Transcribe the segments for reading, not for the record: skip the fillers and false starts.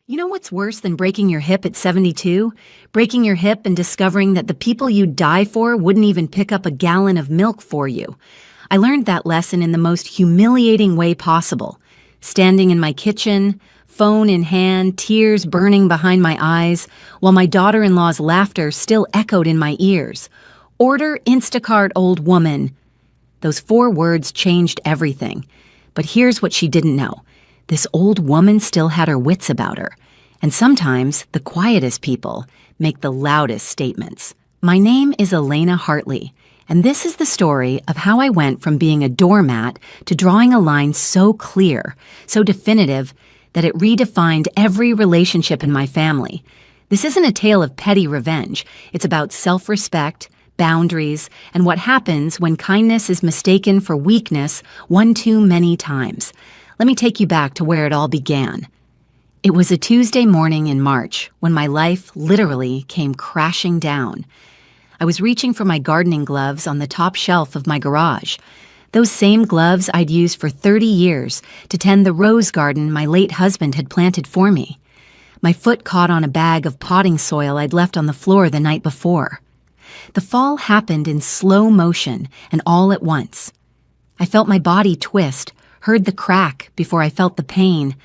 You know what's worse than breaking your hip at 72? Breaking your hip and discovering that the people you'd die for wouldn't even pick up a gallon of milk for you. I learned that lesson in the most humiliating way possible. Standing in my kitchen, phone in hand, tears burning behind my eyes, while my daughter-in-law's laughter still echoed in my ears. "Order Instacart, old woman." Those 4 words changed everything. But here's what she didn't know. This old woman still had her wits about her. And sometimes the quietest people make the loudest statements. My name is Elena Hartley, and this is the story of how I went from being a doormat to drawing a line so clear, so definitive, that it redefined every relationship in my family. This isn't a tale of petty revenge. It's about self-respect, boundaries, and what happens when kindness is mistaken for weakness one too many times. Let me take you back to where it all began. It was a Tuesday morning in March when my life literally came crashing down. I was reaching for my gardening gloves on the top shelf of my garage. Those same gloves I'd used for 30 years to tend the rose garden my late husband had planted for me. My foot caught on a bag of potting soil I'd left on the floor the night before. The fall happened in slow motion and all at once. I felt my body twist, heard the crack before I felt the pain,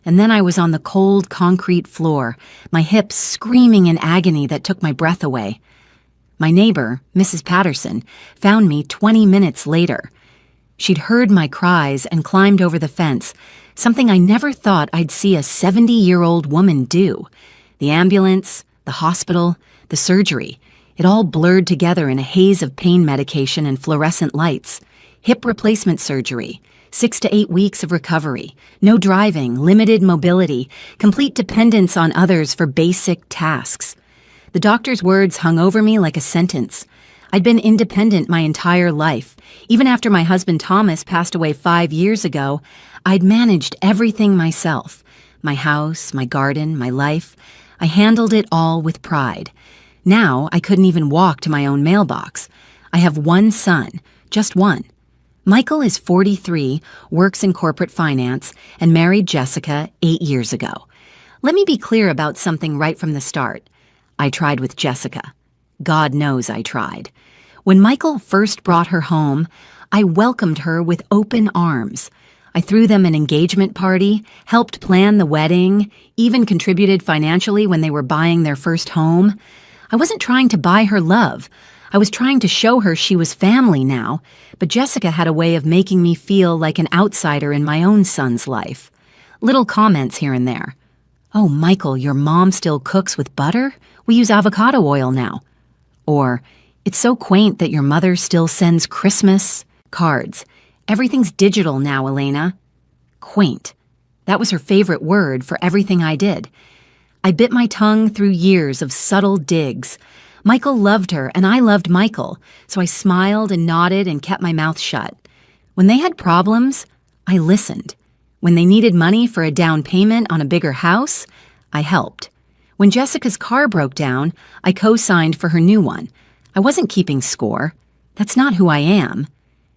and then I was on the cold concrete floor, my hips screaming in agony that took my breath away. My neighbor, Mrs. Patterson, found me 20 minutes later. She'd heard my cries and climbed over the fence, something I never thought I'd see a 70-year-old woman do. The ambulance, the hospital, the surgery, it all blurred together in a haze of pain medication and fluorescent lights. Hip replacement surgery, 6 to 8 weeks of recovery, no driving, limited mobility, complete dependence on others for basic tasks. The doctor's words hung over me like a sentence. I'd been independent my entire life. Even after my husband Thomas passed away 5 years ago, I'd managed everything myself. My house, my garden, my life. I handled it all with pride. Now I couldn't even walk to my own mailbox. I have one son, just one. Michael is 43, works in corporate finance, and married Jessica 8 years ago. Let me be clear about something right from the start. I tried with Jessica. God knows I tried. When Michael first brought her home, I welcomed her with open arms. I threw them an engagement party, helped plan the wedding, even contributed financially when they were buying their first home. I wasn't trying to buy her love. I was trying to show her she was family now, but Jessica had a way of making me feel like an outsider in my own son's life. Little comments here and there. "Oh, Michael, your mom still cooks with butter? We use avocado oil now." Or, "It's so quaint that your mother still sends Christmas cards. Everything's digital now, Elena." Quaint. That was her favorite word for everything I did. I bit my tongue through years of subtle digs. Michael loved her, and I loved Michael, so I smiled and nodded and kept my mouth shut. When they had problems, I listened. When they needed money for a down payment on a bigger house, I helped. When Jessica's car broke down, I co-signed for her new one. I wasn't keeping score. That's not who I am.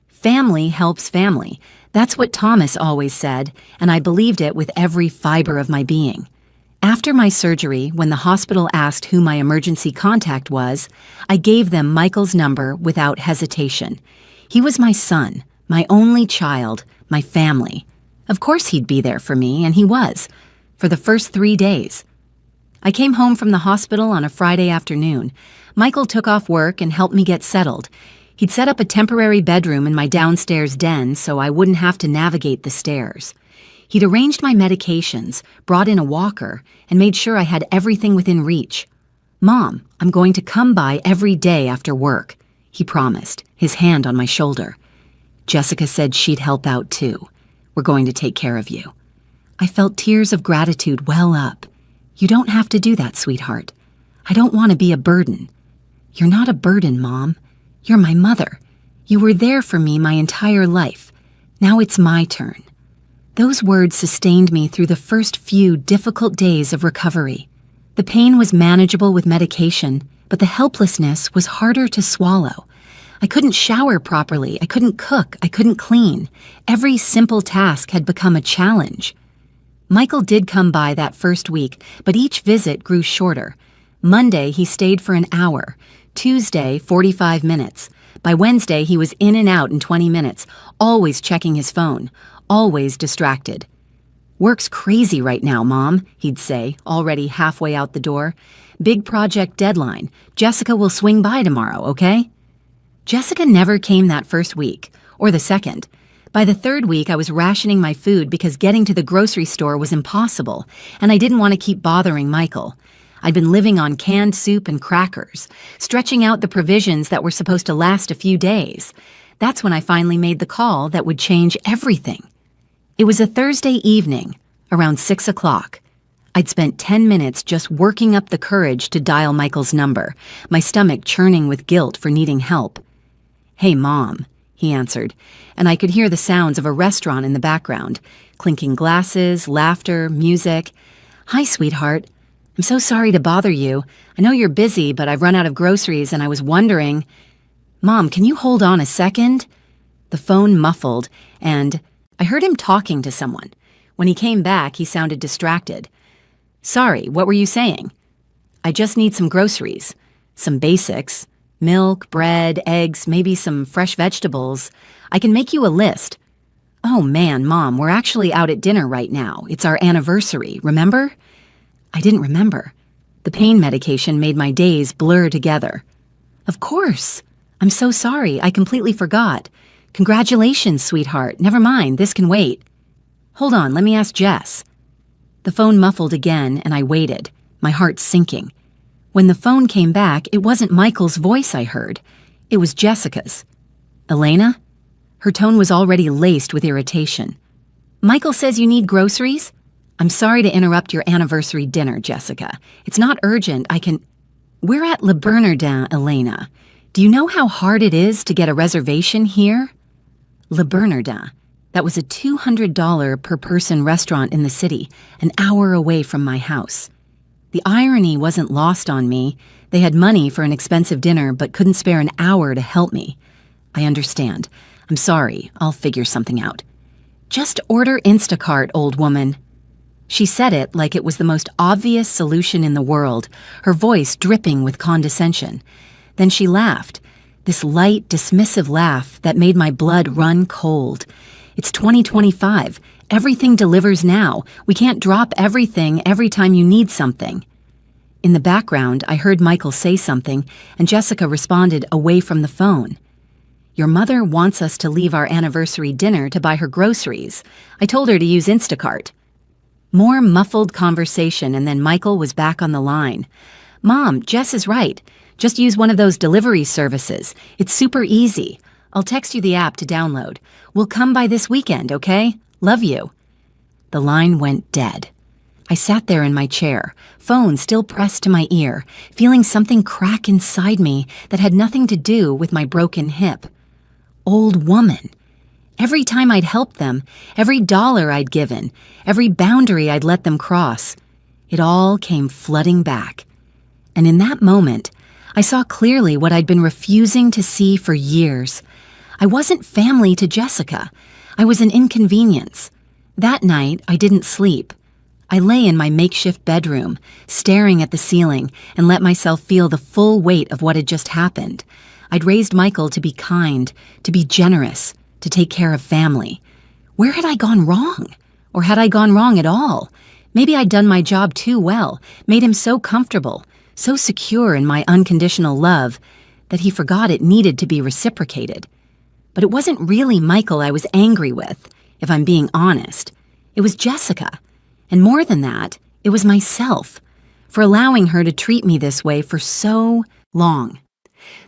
Family helps family. That's what Thomas always said, and I believed it with every fiber of my being. After my surgery, when the hospital asked who my emergency contact was, I gave them Michael's number without hesitation. He was my son, my only child, my family. Of course he'd be there for me, and he was, for the first 3 days. I came home from the hospital on a Friday afternoon. Michael took off work and helped me get settled. He'd set up a temporary bedroom in my downstairs den so I wouldn't have to navigate the stairs. He'd arranged my medications, brought in a walker, and made sure I had everything within reach. "Mom, I'm going to come by every day after work," he promised, his hand on my shoulder. "Jessica said she'd help out too. We're going to take care of you." I felt tears of gratitude well up. "You don't have to do that, sweetheart. I don't want to be a burden." "You're not a burden, Mom. You're my mother. You were there for me my entire life. Now it's my turn." Those words sustained me through the first few difficult days of recovery. The pain was manageable with medication, but the helplessness was harder to swallow. I couldn't shower properly, I couldn't cook, I couldn't clean. Every simple task had become a challenge. Michael did come by that first week, but each visit grew shorter. Monday, he stayed for an hour. Tuesday, 45 minutes. By Wednesday, he was in and out in 20 minutes, always checking his phone, always distracted. "Work's crazy right now, Mom," he'd say, already halfway out the door. "Big project deadline. Jessica will swing by tomorrow, okay?" Jessica never came that first week, or the second. By the third week, I was rationing my food because getting to the grocery store was impossible, and I didn't want to keep bothering Michael. I'd been living on canned soup and crackers, stretching out the provisions that were supposed to last a few days. That's when I finally made the call that would change everything. It was a Thursday evening, around 6 o'clock. I'd spent 10 minutes just working up the courage to dial Michael's number, my stomach churning with guilt for needing help. "Hey, Mom," he answered, and I could hear the sounds of a restaurant in the background, clinking glasses, laughter, music. "Hi, sweetheart. I'm so sorry to bother you. I know you're busy, but I've run out of groceries and I was wondering—" "Mom, can you hold on a second?" The phone muffled, and I heard him talking to someone. When he came back, he sounded distracted. "Sorry, what were you saying?" "I just need some groceries. Some basics. Milk, bread, eggs, maybe some fresh vegetables. I can make you a list." "Oh man, Mom, we're actually out at dinner right now. It's our anniversary, remember?" I didn't remember. The pain medication made my days blur together. "Of course. I'm so sorry. I completely forgot. Congratulations, sweetheart. Never mind, this can wait. Hold on, let me ask Jess." The phone muffled again, and I waited, my heart sinking. When the phone came back, it wasn't Michael's voice I heard. It was Jessica's. "Elena?" Her tone was already laced with irritation. "Michael says you need groceries?" "I'm sorry to interrupt your anniversary dinner, Jessica. It's not urgent. We're at Le Bernardin, Elena. Do you know how hard it is to get a reservation here?" Le Bernardin. That was a $200 per person restaurant in the city, an hour away from my house. The irony wasn't lost on me. They had money for an expensive dinner but couldn't spare an hour to help me. "I understand. I'm sorry. I'll figure something out." "Just order Instacart, old woman." She said it like it was the most obvious solution in the world, her voice dripping with condescension. Then she laughed, this light, dismissive laugh that made my blood run cold. "It's 2025. Everything delivers now. We can't drop everything every time you need something." In the background, I heard Michael say something, and Jessica responded away from the phone. "Your mother wants us to leave our anniversary dinner to buy her groceries. I told her to use Instacart." More muffled conversation, and then Michael was back on the line. "Mom, Jess is right. Just use one of those delivery services. It's super easy. I'll text you the app to download. We'll come by this weekend, okay? Love you." The line went dead. I sat there in my chair, phone still pressed to my ear, feeling something crack inside me that had nothing to do with my broken hip. Old woman. Every time I'd helped them, every dollar I'd given, every boundary I'd let them cross, it all came flooding back. And in that moment, I saw clearly what I'd been refusing to see for years. I wasn't family to Jessica. I was an inconvenience. That night, I didn't sleep. I lay in my makeshift bedroom, staring at the ceiling, and let myself feel the full weight of what had just happened. I'd raised Michael to be kind, to be generous, to take care of family. Where had I gone wrong? Or had I gone wrong at all? Maybe I'd done my job too well, made him so comfortable, so secure in my unconditional love, that he forgot it needed to be reciprocated. But it wasn't really Michael I was angry with, if I'm being honest. It was Jessica. And more than that, it was myself, for allowing her to treat me this way for so long.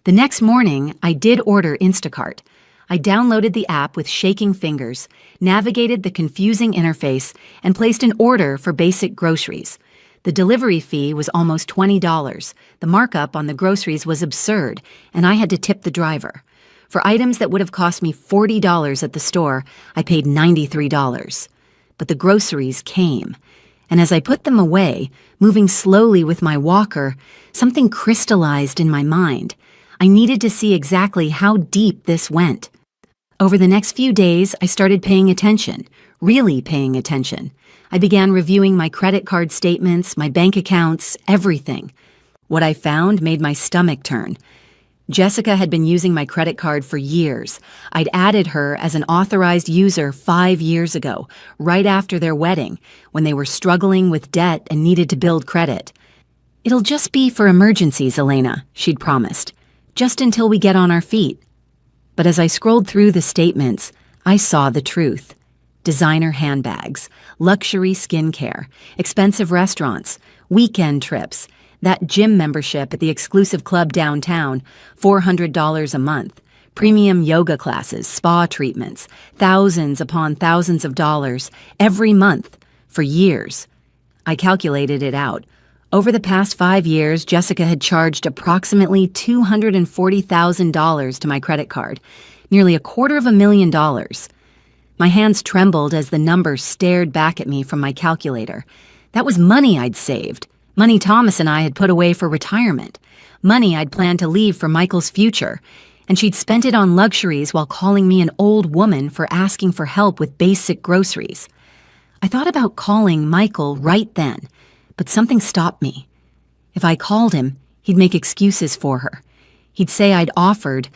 The next morning, I did order Instacart. I downloaded the app with shaking fingers, navigated the confusing interface, and placed an order for basic groceries. The delivery fee was almost $20. The markup on the groceries was absurd, and I had to tip the driver. For items that would have cost me $40 at the store, I paid $93. But the groceries came, and as I put them away, moving slowly with my walker, something crystallized in my mind. I needed to see exactly how deep this went. Over the next few days, I started paying attention, really paying attention. I began reviewing my credit card statements, my bank accounts, everything. What I found made my stomach turn. Jessica had been using my credit card for years. I'd added her as an authorized user 5 years ago, right after their wedding, when they were struggling with debt and needed to build credit. "It'll just be for emergencies, Elena," she'd promised. "Just until we get on our feet." But as I scrolled through the statements, I saw the truth. Designer handbags, luxury skincare, expensive restaurants, weekend trips, that gym membership at the exclusive club downtown, $400 a month, premium yoga classes, spa treatments, thousands upon thousands of dollars every month for years. I calculated it out. Over the past 5 years, Jessica had charged approximately $240,000 to my credit card, nearly $250,000. My hands trembled as the numbers stared back at me from my calculator. That was money I'd saved. Money Thomas and I had put away for retirement. Money I'd planned to leave for Michael's future. And she'd spent it on luxuries while calling me an old woman for asking for help with basic groceries. I thought about calling Michael right then, but something stopped me. If I called him, he'd make excuses for her. He'd say I'd offered,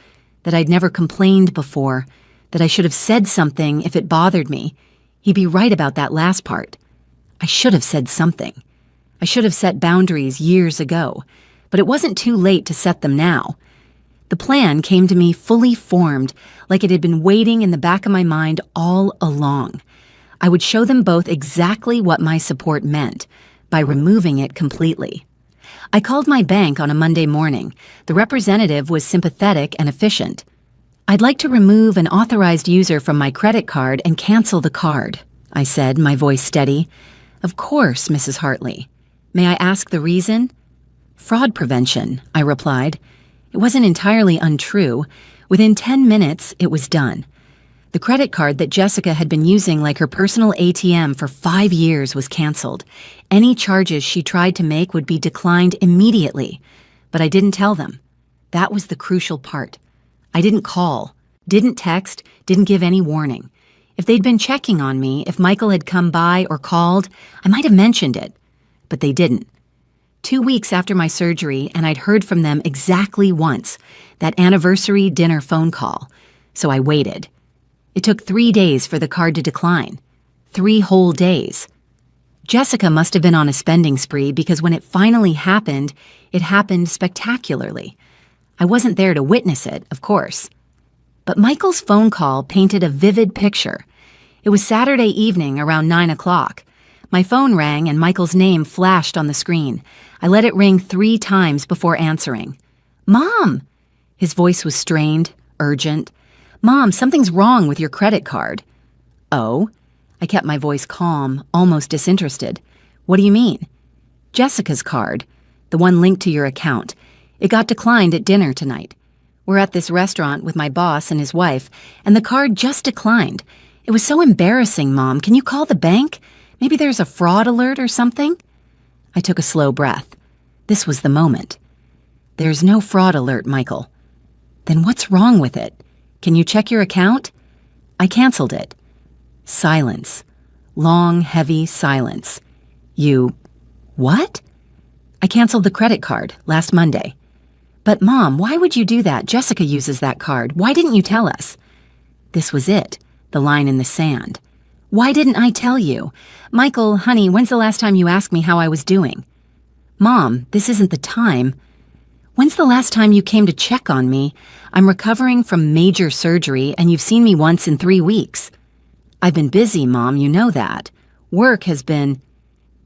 that I'd never complained before, that I should have said something if it bothered me. He'd be right about that last part. I should have said something. I should have set boundaries years ago, but it wasn't too late to set them now. The plan came to me fully formed, like it had been waiting in the back of my mind all along. I would show them both exactly what my support meant, by removing it completely. I called my bank on a Monday morning. The representative was sympathetic and efficient. "I'd like to remove an authorized user from my credit card and cancel the card," I said, my voice steady. "Of course, Mrs. Hartley. May I ask the reason?" "Fraud prevention," I replied. It wasn't entirely untrue. Within 10 minutes, it was done. The credit card that Jessica had been using like her personal ATM for 5 years was canceled. Any charges she tried to make would be declined immediately. But I didn't tell them. That was the crucial part. I didn't call, didn't text, didn't give any warning. If they'd been checking on me, if Michael had come by or called, I might have mentioned it. But they didn't. 2 weeks after my surgery, and I'd heard from them exactly once, that anniversary dinner phone call. So I waited. It took 3 days for the card to decline. 3 whole days. Jessica must have been on a spending spree because when it finally happened, it happened spectacularly. I wasn't there to witness it, of course. But Michael's phone call painted a vivid picture. It was Saturday evening around 9 o'clock. My phone rang and Michael's name flashed on the screen. I let it ring 3 times before answering. "Mom!" His voice was strained, urgent. "Mom, something's wrong with your credit card." "Oh?" I kept my voice calm, almost disinterested. "What do you mean?" "Jessica's card, the one linked to your account. It got declined at dinner tonight. We're at this restaurant with my boss and his wife, and the card just declined. It was so embarrassing, Mom. Can you call the bank? Maybe there's a fraud alert or something?" I took a slow breath. This was the moment. "There's no fraud alert, Michael." "Then what's wrong with it? Can you check your account?" I canceled it. Silence. Long, heavy silence. "You... what?" "I canceled the credit card last Monday." "But Mom, why would you do that? Jessica uses that card. Why didn't you tell us?" This was it, the line in the sand. Why didn't I tell you? "Michael, honey, when's the last time you asked me how I was doing?" "Mom, this isn't the time." "When's the last time you came to check on me? I'm recovering from major surgery, and you've seen me once in 3 weeks." "I've been busy, Mom, you know that. Work has been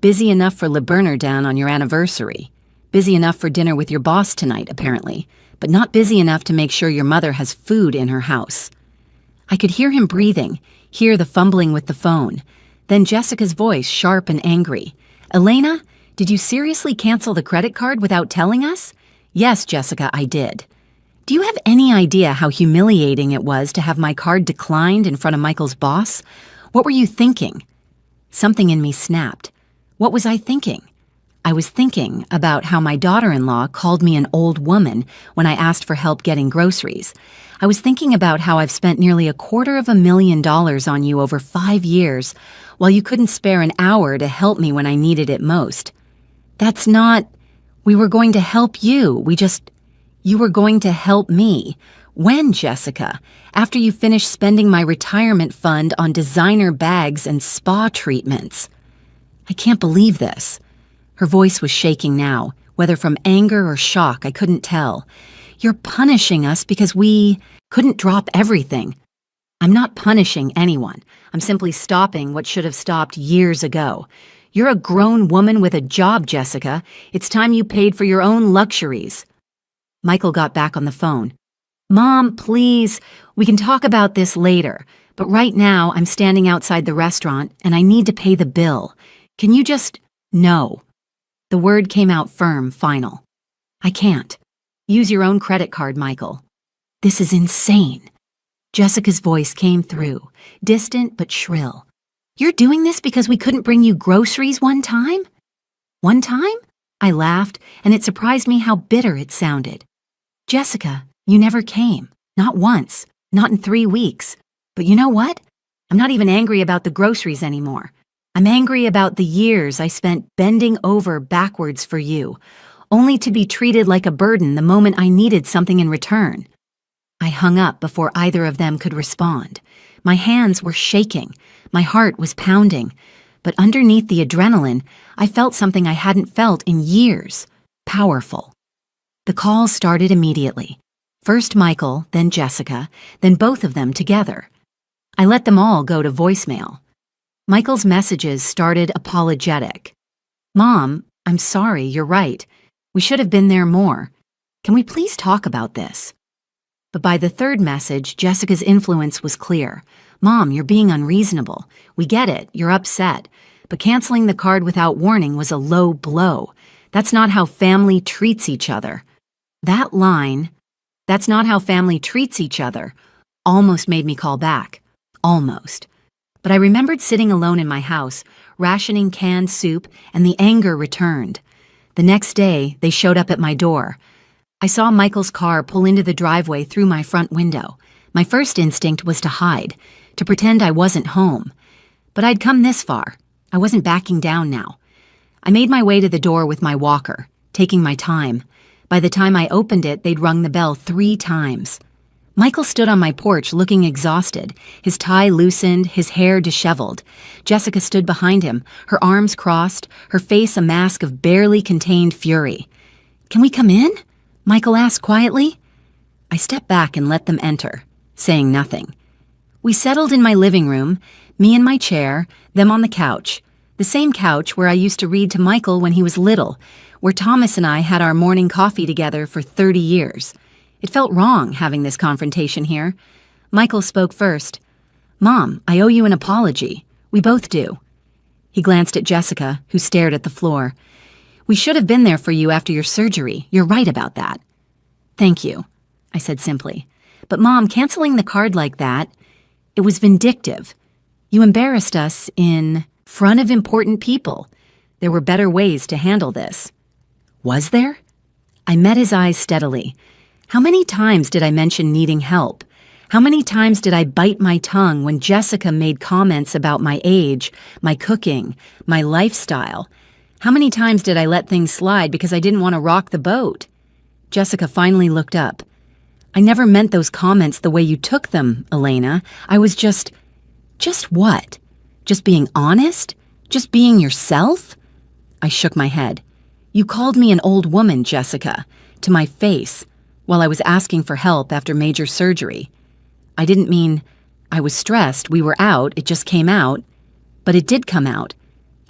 busy enough for Le Bernardin on your anniversary. Busy enough for dinner with your boss tonight, apparently, but not busy enough to make sure your mother has food in her house." I could hear him breathing, hear the fumbling with the phone. Then Jessica's voice, sharp and angry. "Elena, did you seriously cancel the credit card without telling us?" "Yes, Jessica, I did." "Do you have any idea how humiliating it was to have my card declined in front of Michael's boss? What were you thinking?" Something in me snapped. What was I thinking? I was thinking about how my daughter-in-law called me an old woman when I asked for help getting groceries. I was thinking about how I've spent nearly $250,000 on you over 5 years, while you couldn't spare an hour to help me when I needed it most. That's not... We were going to help you. You were going to help me. When, Jessica? After you finished spending my retirement fund on designer bags and spa treatments. I can't believe this. Her voice was shaking now, whether from anger or shock, I couldn't tell. You're punishing us because we couldn't drop everything. I'm not punishing anyone. I'm simply stopping what should have stopped years ago. You're a grown woman with a job, Jessica. It's time you paid for your own luxuries. Michael got back on the phone. Mom, please, we can talk about this later, but right now I'm standing outside the restaurant and I need to pay the bill. Can you just... No. The word came out firm, final. I can't. Use your own credit card, Michael. This is insane. Jessica's voice came through, distant but shrill. You're doing this because we couldn't bring you groceries one time? One time? I laughed, and it surprised me how bitter it sounded. Jessica, you never came. Not once. Not in 3 weeks. But you know what? I'm not even angry about the groceries anymore. I'm angry about the years I spent bending over backwards for you, only to be treated like a burden the moment I needed something in return. I hung up before either of them could respond. My hands were shaking. My heart was pounding. But underneath the adrenaline, I felt something I hadn't felt in years. Powerful. The calls started immediately. First Michael, then Jessica, then both of them together. I let them all go to voicemail. Michael's messages started apologetic. Mom, I'm sorry, you're right. We should have been there more. Can we please talk about this? But by the third message, Jessica's influence was clear. Mom, you're being unreasonable. We get it, you're upset. But canceling the card without warning was a low blow. That's not how family treats each other. That line, that's not how family treats each other, almost made me call back. Almost. But I remembered sitting alone in my house, rationing canned soup, and the anger returned. The next day, they showed up at my door. I saw Michael's car pull into the driveway through my front window. My first instinct was to hide, to pretend I wasn't home. But I'd come this far. I wasn't backing down now. I made my way to the door with my walker, taking my time. By the time I opened it, they'd rung the bell 3 times. Michael stood on my porch looking exhausted, his tie loosened, his hair disheveled. Jessica stood behind him, her arms crossed, her face a mask of barely contained fury. Can we come in? Michael asked quietly. I stepped back and let them enter, saying nothing. We settled in my living room, me in my chair, them on the couch. The same couch where I used to read to Michael when he was little, where Thomas and I had our morning coffee together for 30 years. It felt wrong having this confrontation here. Michael spoke first. Mom, I owe you an apology. We both do. He glanced at Jessica, who stared at the floor. We should have been there for you after your surgery. You're right about that. Thank you, I said simply. But Mom, canceling the card like that, it was vindictive. You embarrassed us in front of important people. There were better ways to handle this. Was there? I met his eyes steadily. How many times did I mention needing help? How many times did I bite my tongue when Jessica made comments about my age, my cooking, my lifestyle? How many times did I let things slide because I didn't want to rock the boat? Jessica finally looked up. I never meant those comments the way you took them, Elena. I was just what? Just being honest? Just being yourself? I shook my head. You called me an old woman, Jessica, to my face, while I was asking for help after major surgery. I didn't mean I was stressed, we were out, it just came out. But it did come out.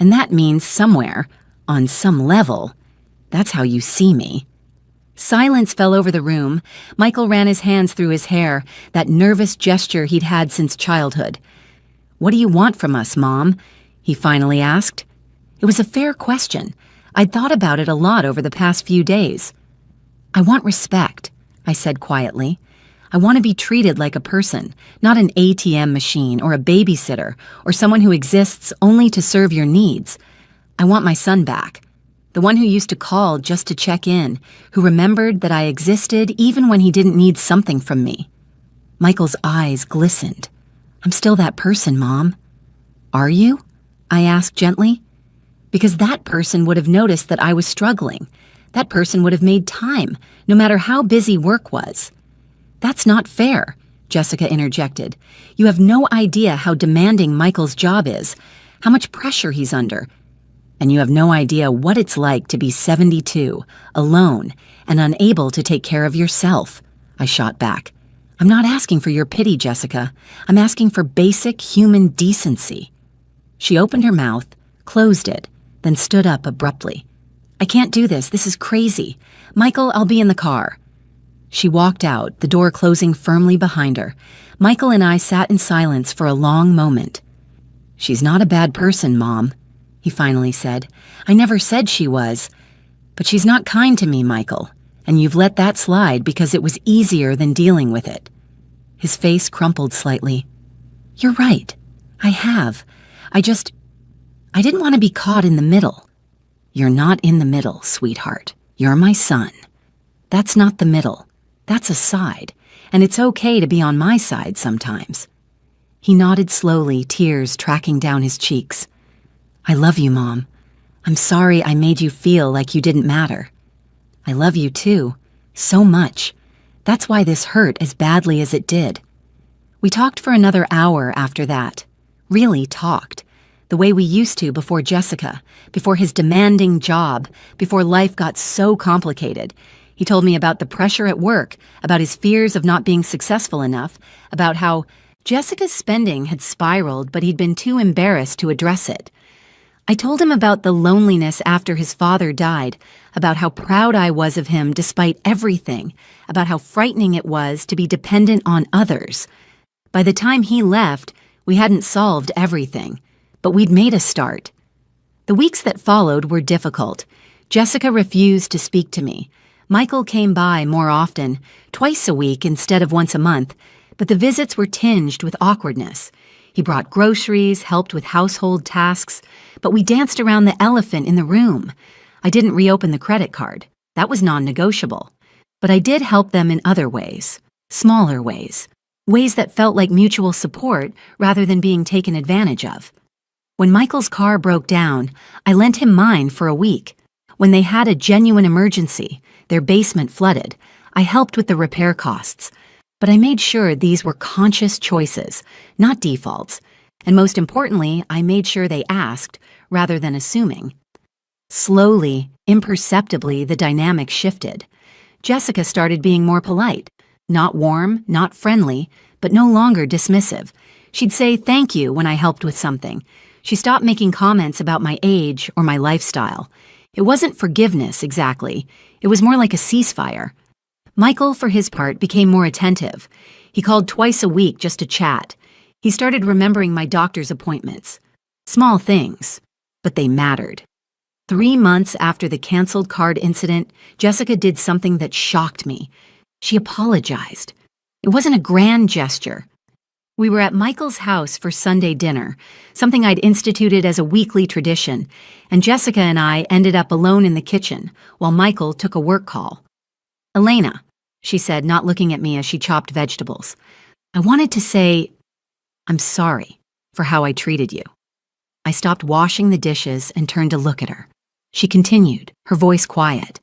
And that means somewhere, on some level, that's how you see me. Silence fell over the room. Michael ran his hands through his hair, that nervous gesture he'd had since childhood. What do you want from us, Mom? He finally asked. It was a fair question. I'd thought about it a lot over the past few days. I want respect, I said quietly. I want to be treated like a person, not an ATM machine or a babysitter or someone who exists only to serve your needs. I want my son back. The one who used to call just to check in, who remembered that I existed even when he didn't need something from me. Michael's eyes glistened. I'm still that person, Mom. Are you? I asked gently. Because that person would have noticed that I was struggling. That person would have made time, no matter how busy work was. That's not fair, Jessica interjected. You have no idea how demanding Michael's job is, how much pressure he's under. And you have no idea what it's like to be 72, alone, and unable to take care of yourself, I shot back. I'm not asking for your pity, Jessica. I'm asking for basic human decency. She opened her mouth, closed it, then stood up abruptly. I can't do this. This is crazy. Michael, I'll be in the car. She walked out, the door closing firmly behind her. Michael and I sat in silence for a long moment. She's not a bad person, Mom, he finally said. I never said she was. But she's not kind to me, Michael, and you've let that slide because it was easier than dealing with it. His face crumpled slightly. You're right. I have. I didn't want to be caught in the middle. You're not in the middle, sweetheart. You're my son. That's not the middle. That's a side, and it's okay to be on my side sometimes. He nodded slowly, tears tracking down his cheeks. I love you, Mom. I'm sorry I made you feel like you didn't matter. I love you too, so much. That's why this hurt as badly as it did. We talked for another hour after that. Really talked. The way we used to before Jessica, before his demanding job, before life got so complicated. He told me about the pressure at work, about his fears of not being successful enough, about how Jessica's spending had spiraled, but he'd been too embarrassed to address it. I told him about the loneliness after his father died, about how proud I was of him despite everything, about how frightening it was to be dependent on others. By the time he left, we hadn't solved everything, but we'd made a start. The weeks that followed were difficult. Jessica refused to speak to me. Michael came by more often, twice a week instead of once a month, but the visits were tinged with awkwardness. He brought groceries, helped with household tasks, but we danced around the elephant in the room. I didn't reopen the credit card. That was non-negotiable. But I did help them in other ways, smaller ways that felt like mutual support rather than being taken advantage of. When Michael's car broke down, I lent him mine for a week. When they had a genuine emergency, their basement flooded, I helped with the repair costs. But I made sure these were conscious choices, not defaults. And most importantly, I made sure they asked, rather than assuming. Slowly, imperceptibly, the dynamic shifted. Jessica started being more polite. Not warm, not friendly, but no longer dismissive. She'd say thank you when I helped with something. She stopped making comments about my age or my lifestyle. It wasn't forgiveness, exactly. It was more like a ceasefire. Michael, for his part, became more attentive. He called twice a week just to chat. He started remembering my doctor's appointments. Small things, but they mattered. 3 months after the canceled card incident, Jessica did something that shocked me. She apologized. It wasn't a grand gesture. We were at Michael's house for Sunday dinner, something I'd instituted as a weekly tradition, and Jessica and I ended up alone in the kitchen while Michael took a work call. Elena, she said, not looking at me as she chopped vegetables. I wanted to say, I'm sorry for how I treated you. I stopped washing the dishes and turned to look at her. She continued, her voice quiet.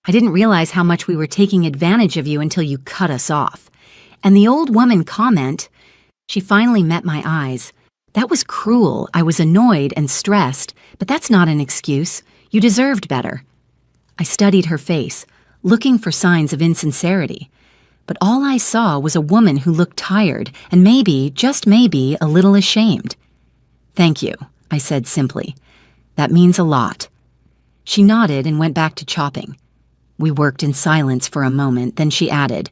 I didn't realize how much we were taking advantage of you until you cut us off. And the old woman comment, she finally met my eyes. That was cruel. I was annoyed and stressed, but that's not an excuse. You deserved better. I studied her face, looking for signs of insincerity. But all I saw was a woman who looked tired and maybe, just maybe, a little ashamed. Thank you, I said simply. That means a lot. She nodded and went back to chopping. We worked in silence for a moment, then she added,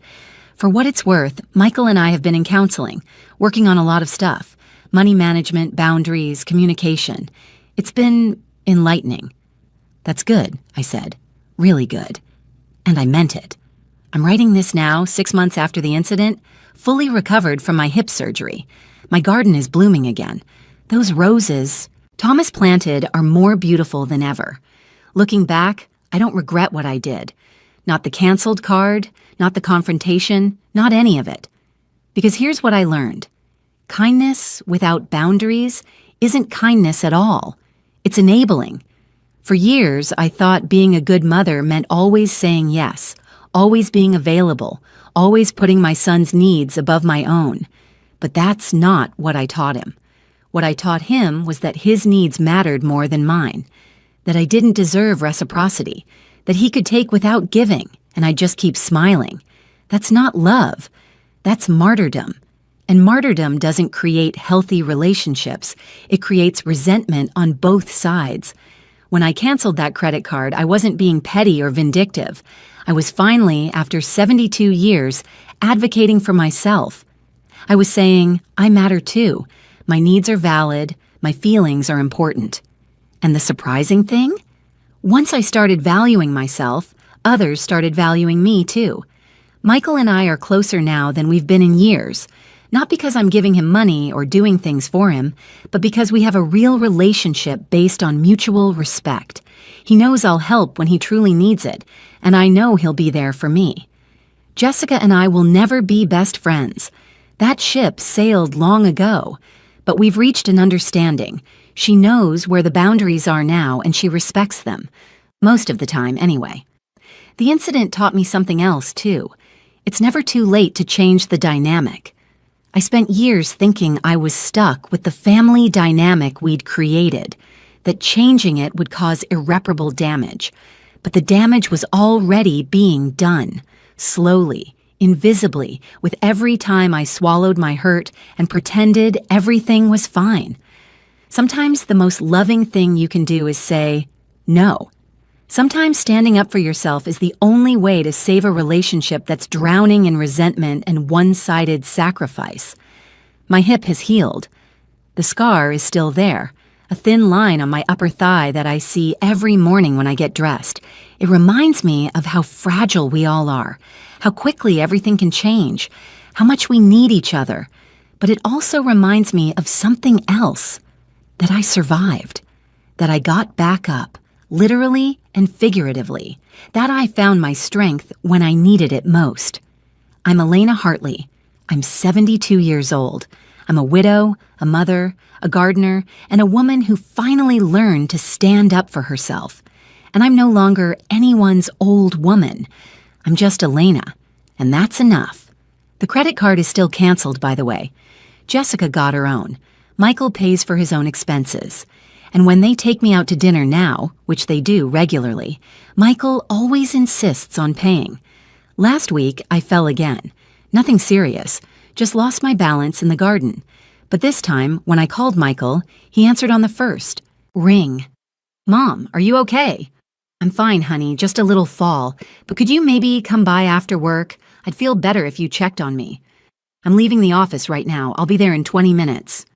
for what it's worth, Michael and I have been in counseling, working on a lot of stuff. Money management, boundaries, communication. It's been enlightening. That's good, I said. Really good. And I meant it. I'm writing this now, 6 months after the incident, fully recovered from my hip surgery. My garden is blooming again. Those roses Thomas planted are more beautiful than ever. Looking back, I don't regret what I did. Not the canceled card, not the confrontation, not any of it. Because here's what I learned. Kindness without boundaries isn't kindness at all. It's enabling. For years, I thought being a good mother meant always saying yes, always being available, always putting my son's needs above my own. But that's not what I taught him. What I taught him was that his needs mattered more than mine, that I didn't deserve reciprocity, that he could take without giving, and I'd just keep smiling. That's not love. That's martyrdom. And martyrdom doesn't create healthy relationships. It creates resentment on both sides. When I canceled that credit card, I wasn't being petty or vindictive. I was finally, after 72 years, advocating for myself. I was saying, I matter too. My needs are valid. My feelings are important. And the surprising thing? Once I started valuing myself, others started valuing me too. Michael and I are closer now than we've been in years. Not because I'm giving him money or doing things for him, but because we have a real relationship based on mutual respect. He knows I'll help when he truly needs it, and I know he'll be there for me. Jessica and I will never be best friends. That ship sailed long ago, but we've reached an understanding. She knows where the boundaries are now, and she respects them. Most of the time, anyway. The incident taught me something else, too. It's never too late to change the dynamic. I spent years thinking I was stuck with the family dynamic we'd created, that changing it would cause irreparable damage. But the damage was already being done, slowly, invisibly, with every time I swallowed my hurt and pretended everything was fine. Sometimes the most loving thing you can do is say, no. Sometimes standing up for yourself is the only way to save a relationship that's drowning in resentment and one-sided sacrifice. My hip has healed. The scar is still there, a thin line on my upper thigh that I see every morning when I get dressed. It reminds me of how fragile we all are, how quickly everything can change, how much we need each other. But it also reminds me of something else, that I survived, that I got back up, literally and figuratively, that I found my strength when I needed it most. I'm Elena Hartley. I'm 72 years old. I'm a widow, a mother, a gardener, and a woman who finally learned to stand up for herself. And I'm no longer anyone's old woman. I'm just Elena, and that's enough. The credit card is still canceled, by the way. Jessica got her own. Michael pays for his own expenses. And when they take me out to dinner now, which they do regularly, Michael always insists on paying. Last week, I fell again. Nothing serious, just lost my balance in the garden. But this time, when I called Michael, he answered on the first ring. Mom, are you okay? I'm fine, honey, just a little fall. But could you maybe come by after work? I'd feel better if you checked on me. I'm leaving the office right now. I'll be there in 20 minutes.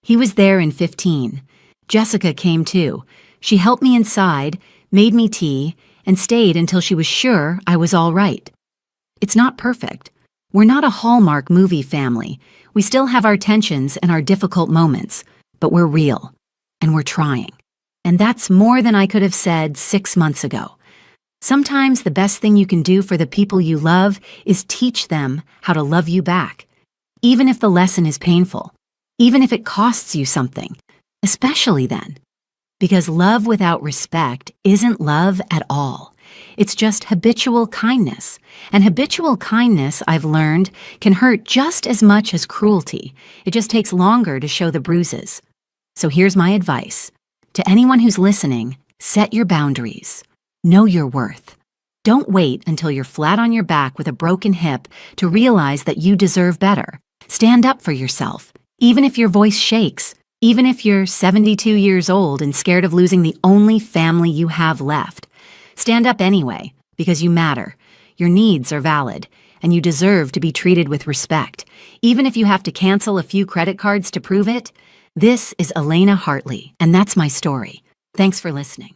He was there in 15. Jessica came too. She helped me inside, made me tea, and stayed until she was sure I was all right. It's not perfect. We're not a Hallmark movie family. We still have our tensions and our difficult moments, but we're real, and we're trying. And that's more than I could have said 6 months ago. Sometimes the best thing you can do for the people you love is teach them how to love you back, even if the lesson is painful, even if it costs you something. Especially then, because love without respect isn't love at all. It's just habitual kindness. And habitual kindness, I've learned, can hurt just as much as cruelty. It just takes longer to show the bruises. So here's my advice. To anyone who's listening, set your boundaries. Know your worth. Don't wait until you're flat on your back with a broken hip to realize that you deserve better. Stand up for yourself, even if your voice shakes. Even if you're 72 years old and scared of losing the only family you have left, stand up anyway, because you matter. Your needs are valid, and you deserve to be treated with respect. Even if you have to cancel a few credit cards to prove it, this is Elena Hartley, and that's my story. Thanks for listening.